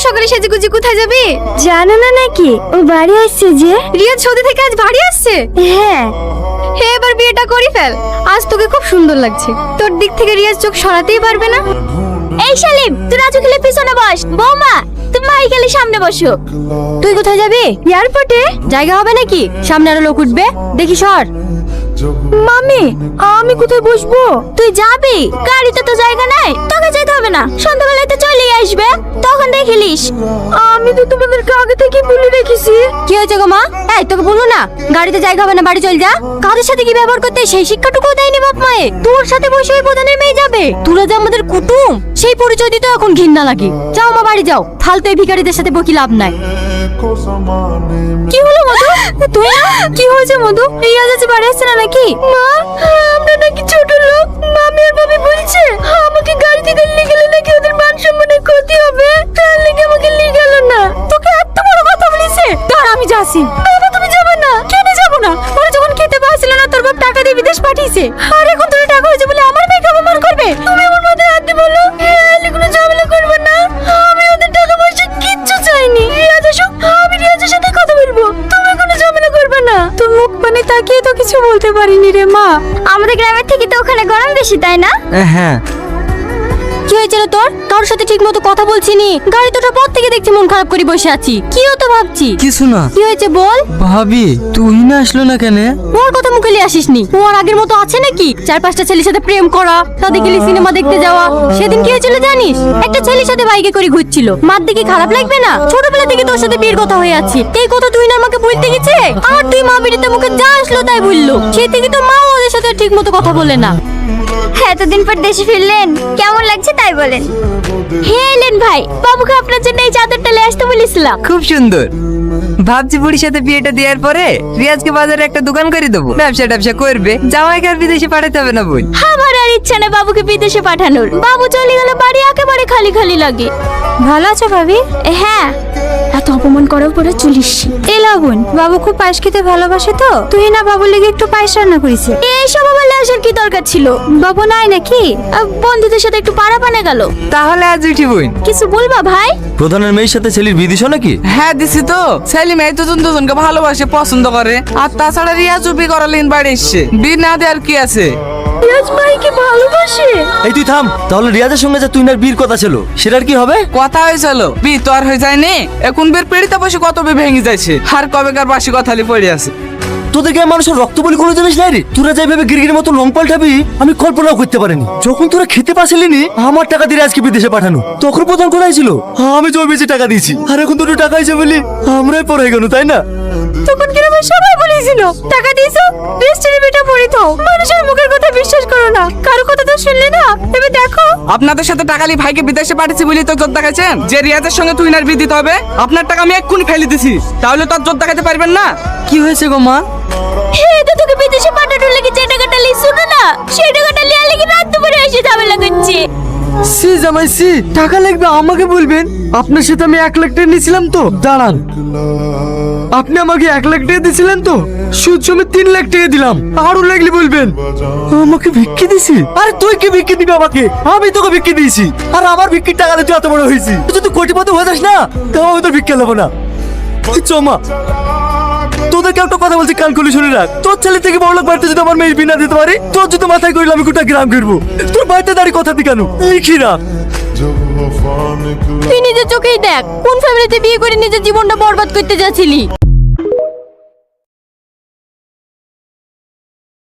সকালে সেজেগুজি কোথায় যাবি? জানো না নাকি ও বাড়ি আসছে যে? রিয়াজ সৌদি থেকে আজ বাড়ি আসছে? হ্যাঁ। হে এবার বিয়েটা করি ফেল। আজ তোকে খুব সুন্দর লাগছে। তোর দিক থেকে রিয়াজ চোখ সরাতেই পারবে না। এই শালিম, তুই রাজু খেলে পিছনে বস। বৌমা, তুমি মাই খেলে সামনে বসো। তুই কোথায় যাবি? এয়ারপোর্টে। জায়গা হবে নাকি? সামনে আরো লোক উঠবে, দেখি সর। মামি, আমি কোথায় বসবো? তুই যাবি, গাড়িতে তো জায়গা নাই। তোকে যেতে হবে না, সন্ধ্যাবেলায় তো চলেই আসবে, তখন দেখিলিস। আমি তো তোমাদেরকে আগে থেকে বলে রেখেছি। কি হয়েছে গো মা? এই তোকে বলবো না গাড়িতে জায়গা হবে না, বাড়ি চল যা। কাদের সাথে কি ব্যবহার করতে সেই শিক্ষাটুকু দেয়নি বাপ মায়ে। তোর সাথে বসে ওই প্রধানের মেয়ে যাবে? তোরা যে আমাদের কুটুম, সেই পরিচয় দিতে এখন ঘৃণা লাগে। যাও মা বাড়ি যাও, ফালতু এই ভিখারিদের সাথে বকি লাভ নাই। কি হলো মধু? তুই না? কি হয়েছে মধু? রিয়াজ আছে বাড়ি আসছে না নাকি? মা, আমরা নাকি ছোট লোক। মামি আর ভাবি বলছে আমাকে গাড়ি থেকে নিয়ে গেলে নাকি ওদের মান সম্মানের ক্ষতি হবে, তার লেগে আমাকে নিয়ে গেল না। তোকে এত বড় কথা বলেছে? দাঁড়া আমি যাচ্ছি। বাবা তুমি যাবে না? কেন যাব না? ওরা যখন খেতে পাচ্ছিল না তোর বাপ টাকা দিয়ে বিদেশ পাঠিয়েছে, আর এখন তোর টাকা হয়েছে বলে আমার মেয়েকে অপমান করবে? তুমি আমার মাথায় হাত দিয়ে বলো এলে কোনো ঝামেলা করবে না। আমি ওদের টাকা পয়সা কিচ্ছু চাইনি। রিয়াজ আসুক, আমি রিয়াজের সাথে কথা বলবো। তুমি কোনো ঝামেলা করবে না। তোর মুখ পানে তাকিয়ে তো কিছু বলতে পারিনি রে মা। আমাদের গ্রামের থেকে তো ওখানে গরম বেশি, তাই না? হ্যাঁ। কি হয়েছিল তোর? কারোর সাথে ঠিক মতো কথা বলছিনি। গাড়ি তোটার পর থেকে দেখছি মন খারাপ করে বসে আছি। কি হতো ভাবছি? কিছু না। কি হয়েছে বল। ভাবি তুই না আসলো না কেন? ওর কথা মুখে নিয়ে আসিসনি। ও আর আগের মতো আছে নাকি? 4-5টা ছেলের সাথে প্রেম করা, তাদের গেলে সিনেমা দেখতে যাওয়া। সেদিন কি হয়েছিল জানিস? একটা ছেলের সাথে বাইকে করে ঘুরছিল। মার দিকে খারাপ লাগবে না? ছোটবেলা থেকে তোর সাথে বিয়ের কথা হয়ে আছে, এই কথা তুই না আমাকে বলতে গেছে। আর তুই মা বিড়িতে মুখে যা আসলো তাই বললো। সেই থেকে তো মা ওদের সাথে ঠিক মতো কথা বলে না। হ্যাঁ, এতদিন পর দেশে ফিরলেন, কেমন লাগছে তাই বলেন। হে এলেন ভাই, বাবুকে আপনার জন্য এই চাদরটা নিয়ে আসতে বলেছিলাম। খুব সুন্দর। ভাবছি বুড়ির সাথে বিয়েটা দেওয়ার পরে রিয়াজকে বাজারে একটা দোকান করে দেবো, ব্যবসা করবে। জামাইকে আর বিদেশে পাঠাতে হবে না বোন। আমার আর ইচ্ছা নেই বাবুকে বিদেশে পাঠানোর। বাবু চলে গেলে বাড়ি একেবারে খালি খালি লাগে। ভালো আছো ভাবি? হ্যাঁ, এত অপমান করার পরে চলিস। এই লাগুন, বাবু খুব পায়েস খেতে ভালোবাসে তো, তুই না বাবুর লেগে একটু পায়েস রান্না করেছে। এইসব আবার আসার কি দরকার ছিল? বাবু নাই নাকি? বন্ধুদের সাথে একটু পাড়া পানে গেল। তাহলে আজ উঠি বোন। কিছু বলবা ভাই? প্রধানের মেয়ের সাথে ছেলের বিয়ে দিছো নাকি? হ্যাঁ দিছি তো। ছেলে মেয়ে দুজনকে ভালোবাসে, পছন্দ করে। আর তাছাড়া রিয়া চুপি করালেন বাড়ি এসছে। বিয়ে না দেওয়ার কি আছে? রিয়াজ ভাইকে ভালোবাসে। এই তুই থাম। তাহলে রিয়াজের সঙ্গে যে তুই না বিয়ের কথা ছিল, সেটার কি হবে? কথা হয়েছিল, বিয়ে তো আর হয়ে যায়নি। এখন বের পেড়িতে বসে কত বিয়ে ভেঙে যাচ্ছে। আর কবেকার বাসি কথালি পড়ে আছে। তোদেরকে মানুষের রক্ত বলি কোনো জিনিস নাই রে। তোরা যেভাবে গিরগির মতো লং পাল্টাবি আমি কল্পনাও করতে পারিনি। যখন তোরা খেতে পাসিলিনি আমার টাকা দিয়ে আজকে বিদেশে পাঠানো, তখন প্রধান কোথায় ছিল? আমি জমি বেশি টাকা দিয়েছি, আর এখন তোর টাকা হয়েছে বলি আমরাই পড়ে গেল, তাই না? তখন গ্রামের সবাই বলেছিল টাকা দিয়েছো, রেস্টের বেটা পড়ে তো। মানুষের মুখের কথা বিশ্বাস করো না, কারো কথা তো শুনলে না। এবার দেখো, আপনাদের সাথে টাকালি ভাইকে বিদেশে পাঠিয়েছি বলে তো জোর দেখাচ্ছেন যে রিয়াজের সঙ্গে তুই না বিয়ে দিতে হবে। আপনার টাকা আমি এক্ষুনি ফেলে দিছি, তাহলে তো আর জোর দেখাতে পারবেন না। কি হয়েছে গো মা? এই তো তোকে বিদেশে পাঠানোর লেগে যে টাকাটা লিসু না, সেই টাকাটা লিয়া লেগে রাত দুপুরে এসে ঝামেলা করছে। সি জামাই সি, টাকা লাগবে আমাকে বলবেন। আপনার সাথে আমি 1 লাখ টাকা নিয়েছিলাম তো। দাঁড়ান, আপনি আমাকে 1 লাখ টাকা দিয়েছিলেন তো, সুদ সমেত 3 লাখ টাকা দিলাম। আরো লাগলে বলবেন। আমাকে ভিক্ষি দিছি? আরে তুই কি ভিক্ষি দিবি আমাকে? আমি তোকে ভিক্ষি দিয়েছি, আর আমার ভিক্ষির টাকা দিয়ে তুই এত বড় হয়েছি। তুই যদি কোটিপতি হয়ে যাস না, তাও আমি তোর ভিক্ষা নেবো না। চমা, তোদেরকে একটা কথা বলছি, কান খুলে শুনে রাখ। তোর ছেলে থেকে বড় লোক বাড়িতে যদি আমার মেয়ের বিনা দিতে পারি, তোর যদি মাথায় করিলে আমি গোটা গ্রাম ঘুরবো। তোর বাড়িতে দাঁড়িয়ে কথা দি কেন? এই খিরা তুই নিজের চোখেই দেখ কোন ফ্যামিলিতে বিয়ে করে নিজের জীবনটা বরবাদ করতে যাচ্ছিলি।